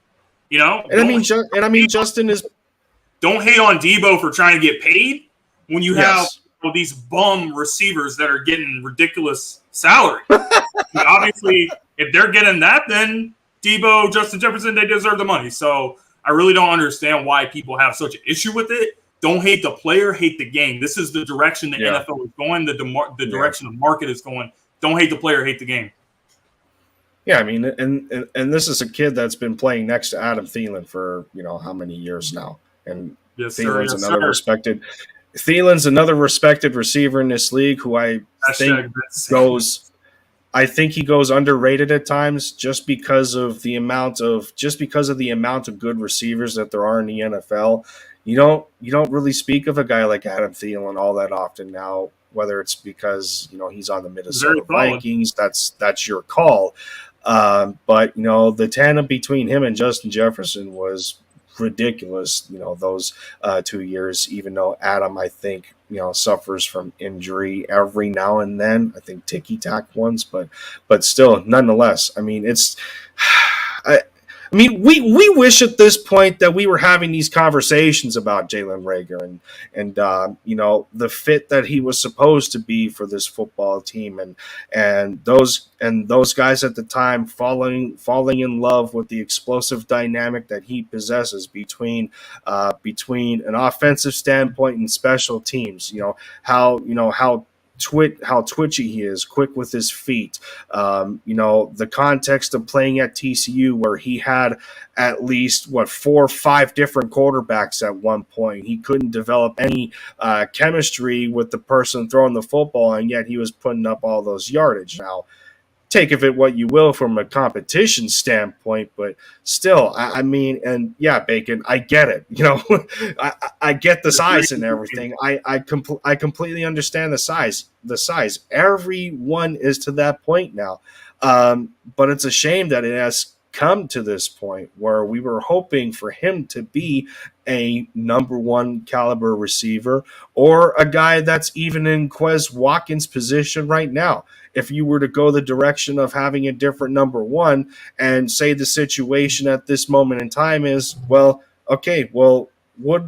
And I mean, Justin is. Don't hate on Deebo for trying to get paid when you have these bum receivers that are getting ridiculous salary. Obviously, if they're getting that, then Deebo, Justin Jefferson, they deserve the money. So I really don't understand why people have such an issue with it. Don't hate the player, hate the game. This is the direction the NFL is going, the direction the market is going. Don't hate the player, hate the game. Yeah, I mean, and this is a kid that's been playing next to Adam Thielen for, how many years now. And Thielen's another respected receiver in this league who I think he goes underrated at times just because of the amount of good receivers that there are in the NFL. You don't really speak of a guy like Adam Thielen all that often now, whether it's because he's on the Minnesota Vikings. That's your call. But the tandem between him and Justin Jefferson was ridiculous, those 2 years, even though Adam, I think, suffers from injury every now and then. I think ticky-tack ones, but still, nonetheless, I mean, I mean, we wish at this point that we were having these conversations about Jalen Reagor and the fit that he was supposed to be for this football team, and those guys at the time falling in love with the explosive dynamic that he possesses between an offensive standpoint and special teams. How twitchy he is, quick with his feet. The context of playing at TCU where he had at least 4 or 5 different quarterbacks at one point. He couldn't develop any chemistry with the person throwing the football, and yet he was putting up all those yardage. Now, take of it what you will from a competition standpoint, but still, I mean, and yeah, Bacon, I get it. I get the size and everything. I completely understand the size. Everyone is to that point now, but it's a shame that it has come to this point where we were hoping for him to be a number 1 caliber receiver, or a guy that's even in Quez Watkins' position right now. If you were to go the direction of having a different number 1 and say the situation at this moment in time is, would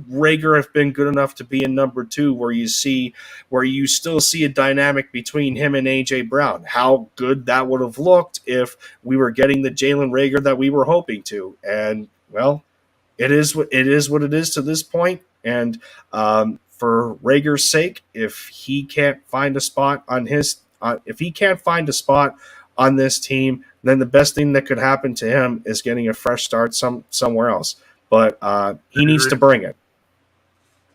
Reagor have been good enough to be in number 2 where you still see a dynamic between him and A.J. Brown? How good that would have looked if we were getting the Jalen Reagor that we were hoping to. And, well, it is what it is to this point. And for Reagor's sake, if he can't find a spot on this team, then the best thing that could happen to him is getting a fresh start somewhere else. But he needs to bring it.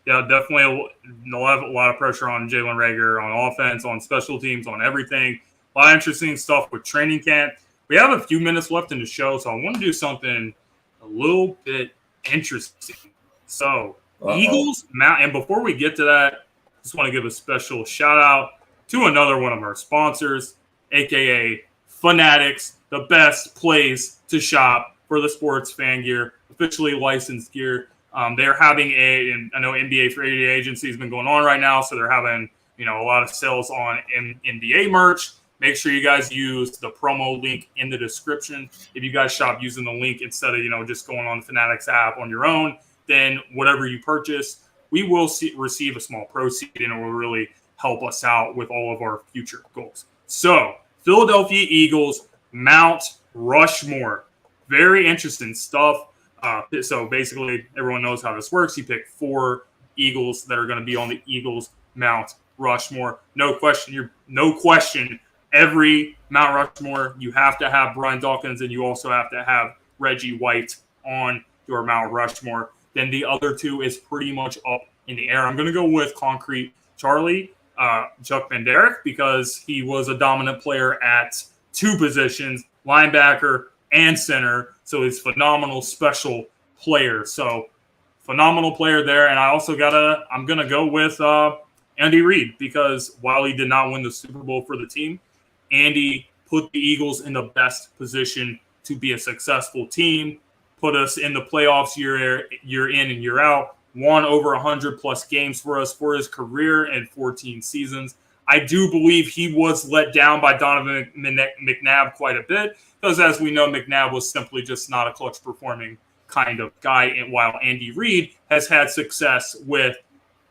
Yeah, definitely a lot of pressure on Jalen Reagor, on offense, on special teams, on everything. A lot of interesting stuff with training camp. We have a few minutes left in the show, so I want to do something a little bit interesting. So, Eagles, and before we get to that, I just want to give a special shout-out to another one of our sponsors, a.k.a. Fanatics, the best place to shop for the sports fan gear, officially licensed gear. They're having and I know NBA free agency has been going on right now, so they're having a lot of sales on NBA merch. Make sure you guys use the promo link in the description. If you guys shop using the link instead of just going on the Fanatics app on your own, then whatever you purchase, we will receive a small proceed, and it will really help us out with all of our future goals. So, Philadelphia Eagles, Mount Rushmore. Very interesting stuff. So basically, everyone knows how this works. You pick 4 Eagles that are going to be on the Eagles Mount Rushmore. No question. Every Mount Rushmore, you have to have Brian Dawkins, and you also have to have Reggie White on your Mount Rushmore. Then the other 2 is pretty much up in the air. I'm going to go with Concrete Charlie, Chuck Van Der, because he was a dominant player at 2 positions, linebacker and center. So he's a phenomenal special player. So phenomenal player there. And I also I'm going to go with Andy Reid, because while he did not win the Super Bowl for the team, Andy put the Eagles in the best position to be a successful team, put us in the playoffs year in and year out, won over 100-plus games for us for his career and 14 seasons. I do believe he was let down by Donovan McNabb quite a bit, because as we know, McNabb was simply just not a clutch performing kind of guy, and while Andy Reid has had success with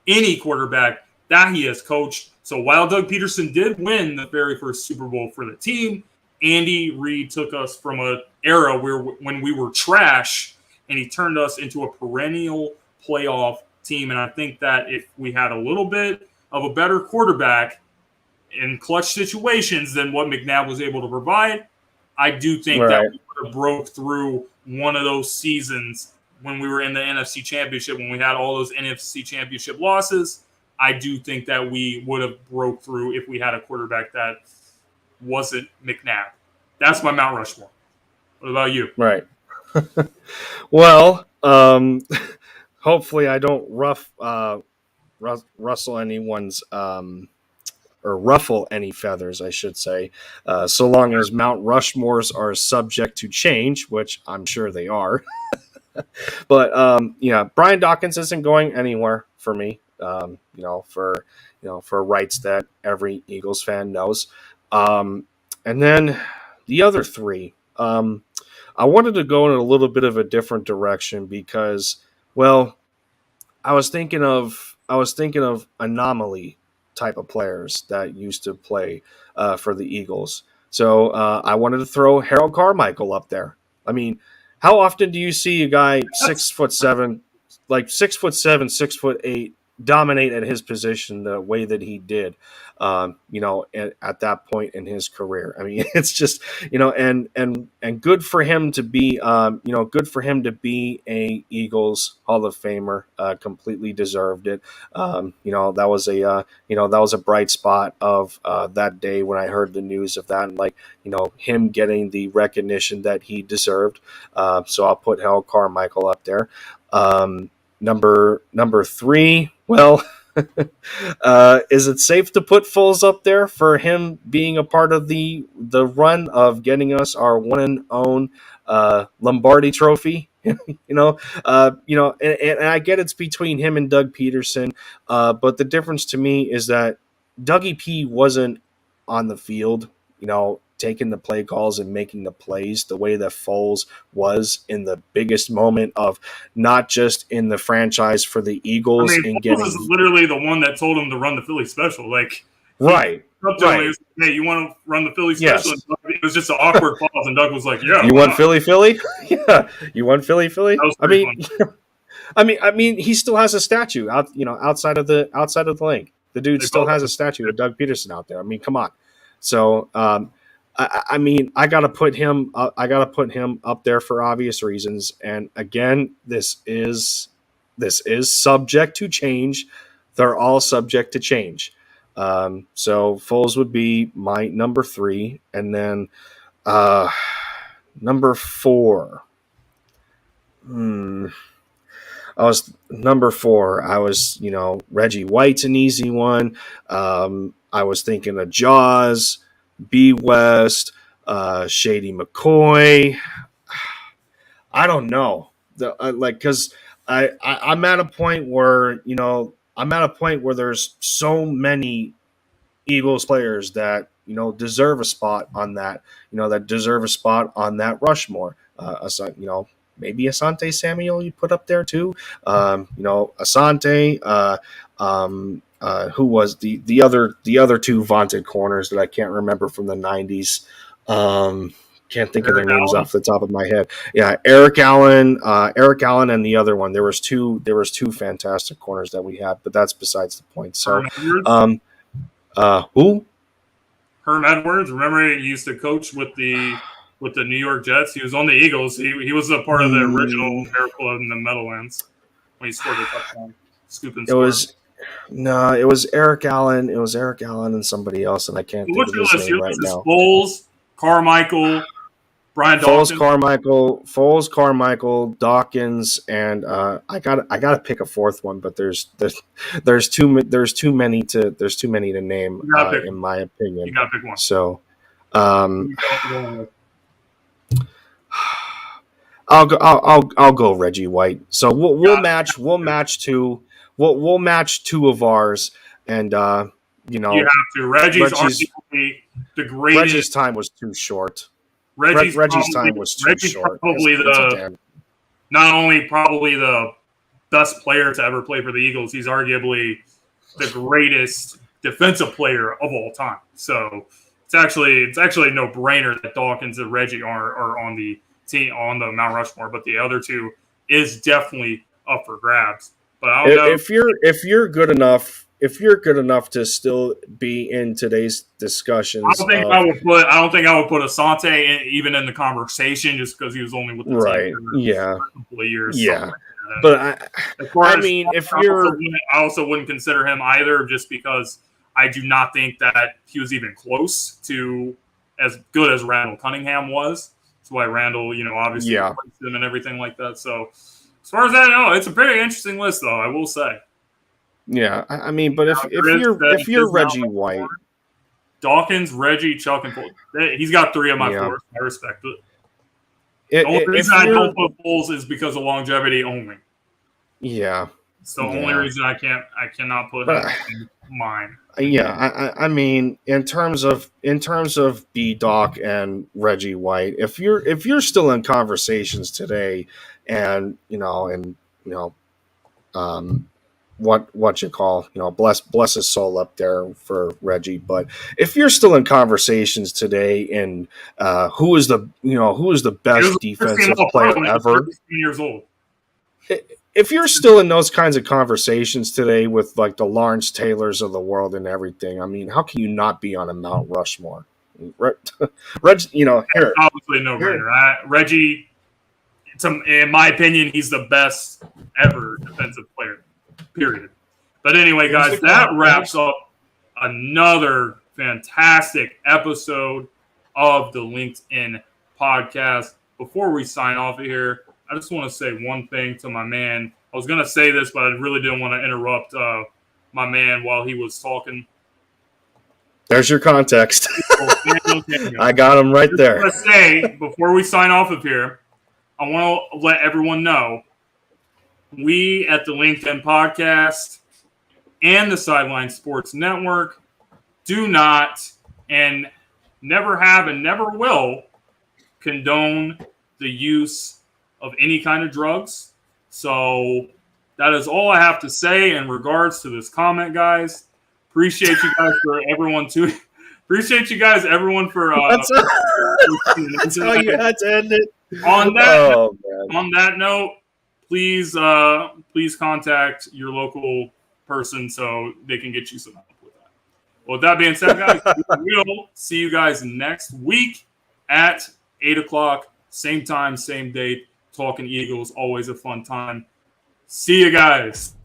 any quarterback that he has coached. So while Doug Peterson did win the very first Super Bowl for the team, Andy Reid took us from an era when we were trash, and he turned us into a perennial playoff team. And I think that if we had a little bit of a better quarterback in clutch situations than what McNabb was able to provide, I do think that we would have broke through one of those seasons when we were in the NFC Championship, when we had all those NFC Championship losses. I do think that we would have broke through if we had a quarterback that wasn't McNabb. That's my Mount Rushmore. What about you? Right. Well, hopefully I don't rustle anyone's or ruffle any feathers, I should say, so long as Mount Rushmores are subject to change, which I'm sure they are. But Brian Dawkins isn't going anywhere for me. For rights that every Eagles fan knows. And then the other 3, I'm I wanted to go in a little bit of a different direction because, well, I was thinking of anomaly type of players that used to play for the Eagles. So I wanted to throw Harold Carmichael up there. I mean, how often do you see a guy 6'7", like 6'7", 6'8", dominate at his position the way that he did, at that point in his career? I mean, it's just, and good for him to be, good for him to be a Eagles Hall of Famer. Completely deserved it. That was a bright spot of that day when I heard the news of that, and him getting the recognition that he deserved. So I'll put Harold Carmichael up there. Number 3, well, is it safe to put Foles up there for him being a part of the run of getting us our one and own Lombardi Trophy? And I get it's between him and Doug Peterson, but the difference to me is that Dougie P wasn't on the field, taking the play calls and making the plays the way that Foles was in the biggest moment of not just in the franchise for the Eagles. Foles is literally the one that told him to run the Philly special. Right. Hey, you want to run the Philly special? Yes. It was just an awkward pause, and Doug was like, "Yeah." You want Philly? Yeah. You want Philly? I mean, he still has a statue out, outside of the link. The dude still has a statue of Doug Peterson out there. I mean, come on. So, I gotta put him. I gotta put him up there for obvious reasons. And again, this is subject to change. They're all subject to change. So Foles would be my number 3, and then number 4. I was number 4. I was, Reggie White's an easy one. I was thinking of Jaws, B. West, Shady McCoy. I don't know. Because I'm at a point where, there's so many Eagles players that, deserve a spot on that, Rushmore. Maybe Asante Samuel you put up there too. Asante, who was the other 2 vaunted corners that I can't remember from the 90s. Can't think of their names off the top of my head. Yeah, Eric Allen, and the other one. There was two fantastic corners that we had, but that's besides the point. So, who? Herm Edwards. Remember, he used to coach with the New York Jets. He was on the Eagles. He was a part of the original Miracle in the Meadowlands when he scored a touchdown. It was Eric Allen. It was Eric Allen and somebody else, and I can't think of his name right now. Foles, Carmichael, Brian Dawkins. Foles, Carmichael, Dawkins, and I gotta pick a 4th one, but there's too many to name in my opinion. You gotta pick one. So, I'll go Reggie White. So we'll match 2. We'll match 2 of ours, and you have to. Reggie's arguably the greatest. Reggie's time was too short. Reggie's time was too short. Probably not only probably the best player to ever play for the Eagles, he's arguably the greatest defensive player of all time. So it's actually a no-brainer that Dawkins and Reggie are on the team on the Mount Rushmore, but the other 2 is definitely up for grabs. But I don't know if you're good enough to still be in today's discussions. I don't think I would put Asante even in the conversation just because he was only with the team for a couple of years. Yeah, but I also wouldn't consider him either, just because I do not think that he was even close to as good as Randall Cunningham was. That's why Randall, obviously replaced him and everything like that. So as far as I know, it's a very interesting list, though, I will say. Yeah, I mean, but if you're Reggie White, Dawkins, Reggie, Chuck, and Foles, he's got 3 of my 4. I respect it. The only reason I don't put Foles is because of longevity only. Yeah, it's the only reason I cannot put him. mine. Yeah, I mean, in terms of B Doc and Reggie White, if you're still in conversations today, and what you call, bless his soul up there for Reggie, but if you're still in conversations today, and who is the best defensive player ever? 13 years old. If you're still in those kinds of conversations today with like the Lawrence Taylors of the world and everything, I mean, how can you not be on a Mount Rushmore? Here. Obviously, no brainer. Reggie, in my opinion, he's the best ever defensive player. Period. But anyway, guys, that wraps up another fantastic episode of the Linc'd In Podcast. Before we sign off of here, I just want to say one thing to my man. I was going to say this, but I really didn't want to interrupt my man while he was talking. There's your context. I got him right there. I want to say, before we sign off of here, I want to let everyone know we at the Linc'd In Podcast and the Sideline Sports Network do not and never have and never will condone the use of any kind of drugs. So that is all I have to say in regards to this comment, guys. Appreciate you guys for everyone too. Appreciate you guys, everyone for that's how you had to end it. On that note, please contact your local person so they can get you some help with that. Well, with that being said, guys, we'll see you guys next week at 8:00, same time, same date. Talking Eagles, always a fun time. See you guys.